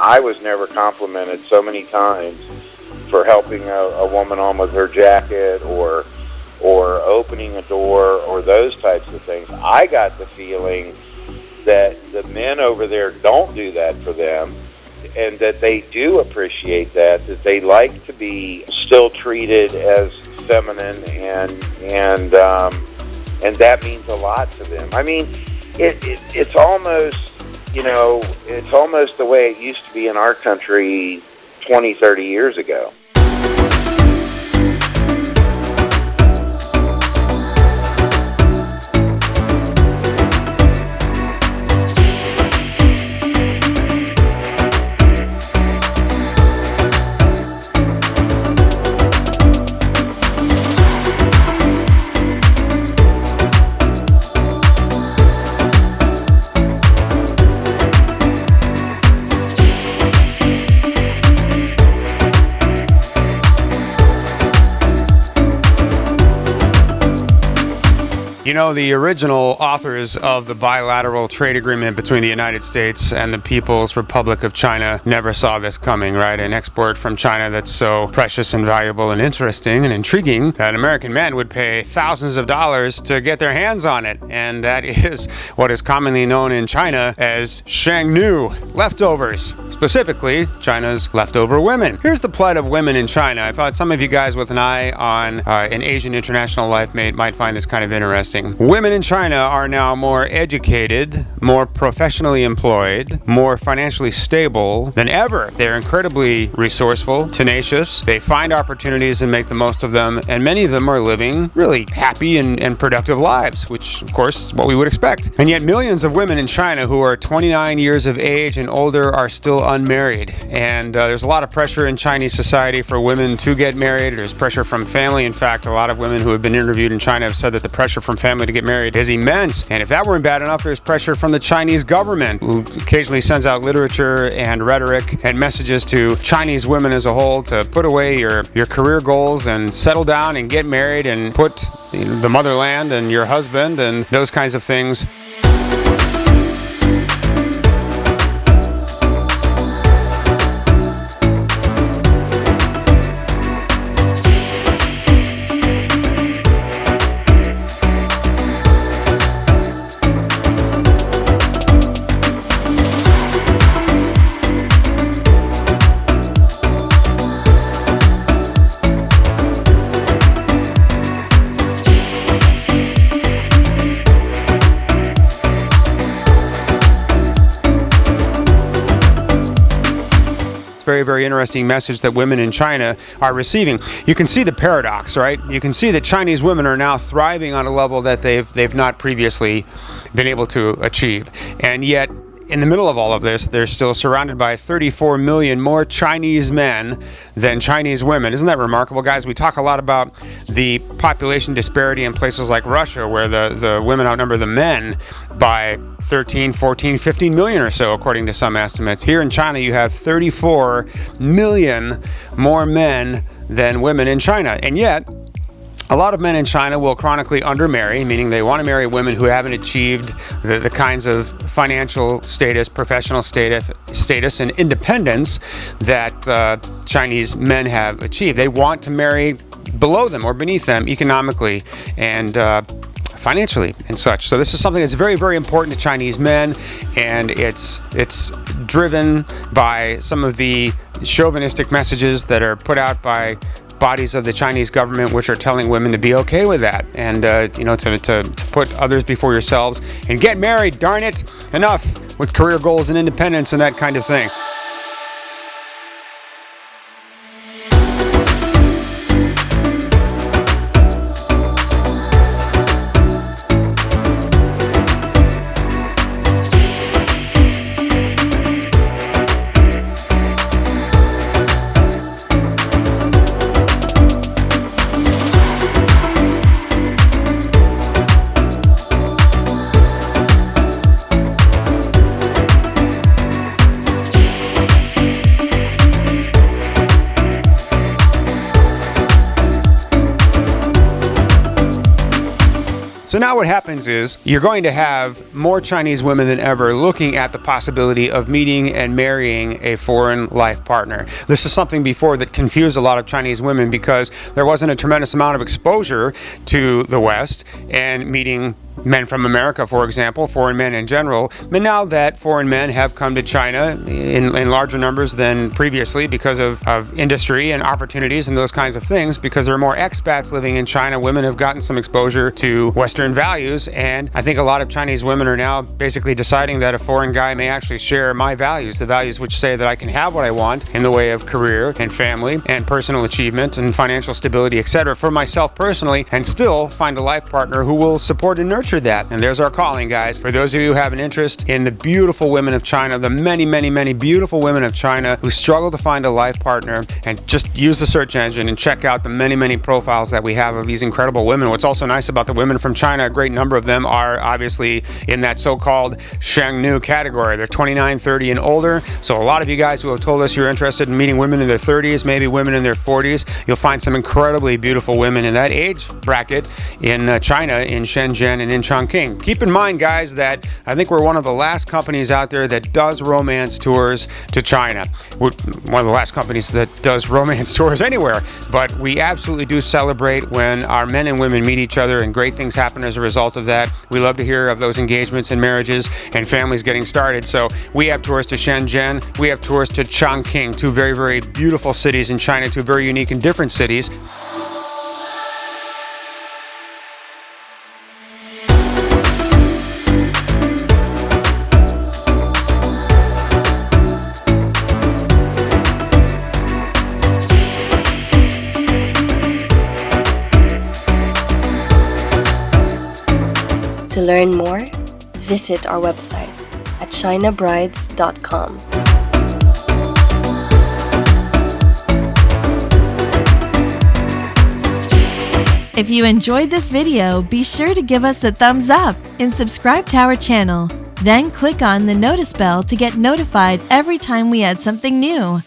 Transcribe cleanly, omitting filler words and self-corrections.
I was never complimented so many times for helping a woman on with her jacket or opening a door or those types of things. I got the feeling that the men over there don't do that for them, and that they do appreciate that they like to be still treated as feminine, and that means a lot to them. I mean, it's almost, it's almost the way it used to be in our country 20, 30 years ago. The original authors of the bilateral trade agreement between the United States and the People's Republic of China never saw this coming, right? An export from China that's so precious and valuable and interesting and intriguing that American men would pay thousands of dollars to get their hands on it. And that is what is commonly known in China as shangnu, leftovers. Specifically, China's leftover women. Here's the plight of women in China. I thought some of you guys with an eye on an Asian international life might find this kind of interesting. Women in China are now more educated, more professionally employed, more financially stable than ever. They're incredibly resourceful, tenacious. They find opportunities and make the most of them, and many of them are living really happy and productive lives, which, of course, is what we would expect. And yet millions of women in China who are 29 years of age and older are still unmarried. And there's a lot of pressure in Chinese society for women to get married. There's pressure from family. In fact, a lot of women who have been interviewed in China have said that the pressure from family to get married is immense. And if that weren't bad enough, there's pressure from the Chinese government, who occasionally sends out literature and rhetoric and messages to Chinese women as a whole to put away your career goals and settle down and get married and put the motherland and your husband and those kinds of things. Very, very interesting message that women in China are receiving. You can see the paradox, right? You can see that Chinese women are now thriving on a level that they've not previously been able to achieve. And yet, in the middle of all of this, they're still surrounded by 34 million more Chinese men than Chinese women. Isn't that remarkable, guys? We talk a lot about the population disparity in places like Russia, where the women outnumber the men by 13, 14, 15 million or so, according to some estimates. Here in China, you have 34 million more men than women in China. And yet, a lot of men in China will chronically undermarry, meaning they want to marry women who haven't achieved the kinds of financial status, professional status, and independence that Chinese men have achieved. They want to marry below them or beneath them economically and financially and such. So this is something that's very, very important to Chinese men, and it's driven by some of the chauvinistic messages that are put out by bodies of the Chinese government, which are telling women to be okay with that, and to put others before yourselves and get married. Darn it, enough with career goals and independence and that kind of thing. So now what happens is you're going to have more Chinese women than ever looking at the possibility of meeting and marrying a foreign life partner. This is something before that confused a lot of Chinese women because there wasn't a tremendous amount of exposure to the West and meeting men from America, for example, foreign men in general. But now that foreign men have come to China in larger numbers than previously because of industry and opportunities and those kinds of things, because there are more expats living in China, women have gotten some exposure to Western values. And I think a lot of Chinese women are now basically deciding that a foreign guy may actually share my values, the values which say that I can have what I want in the way of career and family and personal achievement and financial stability, etc., for myself personally, and still find a life partner who will support and nurture that. And there's our calling, guys. For those of you who have an interest in the beautiful women of China, the many, many, many beautiful women of China who struggle to find a life partner, and just use the search engine and check out the many, many profiles that we have of these incredible women. What's also nice about the women from China, a great number of them are obviously in that so-called Shangnu category. They're 29, 30 and older. So a lot of you guys who have told us you're interested in meeting women in their 30s, maybe women in their 40s, you'll find some incredibly beautiful women in that age bracket in China, in Shenzhen and in Chongqing. Keep in mind, guys, that I think we're one of the last companies out there that does romance tours to China. We're one of the last companies that does romance tours anywhere, but we absolutely do celebrate when our men and women meet each other and great things happen as a result of that. We love to hear of those engagements and marriages and families getting started. So we have tours to Shenzhen, we have tours to Chongqing, two very, very beautiful cities in China, two very unique and different cities. To learn more, visit our website at chinabrides.com. If you enjoyed this video, be sure to give us a thumbs up and subscribe to our channel. Then click on the notice bell to get notified every time we add something new.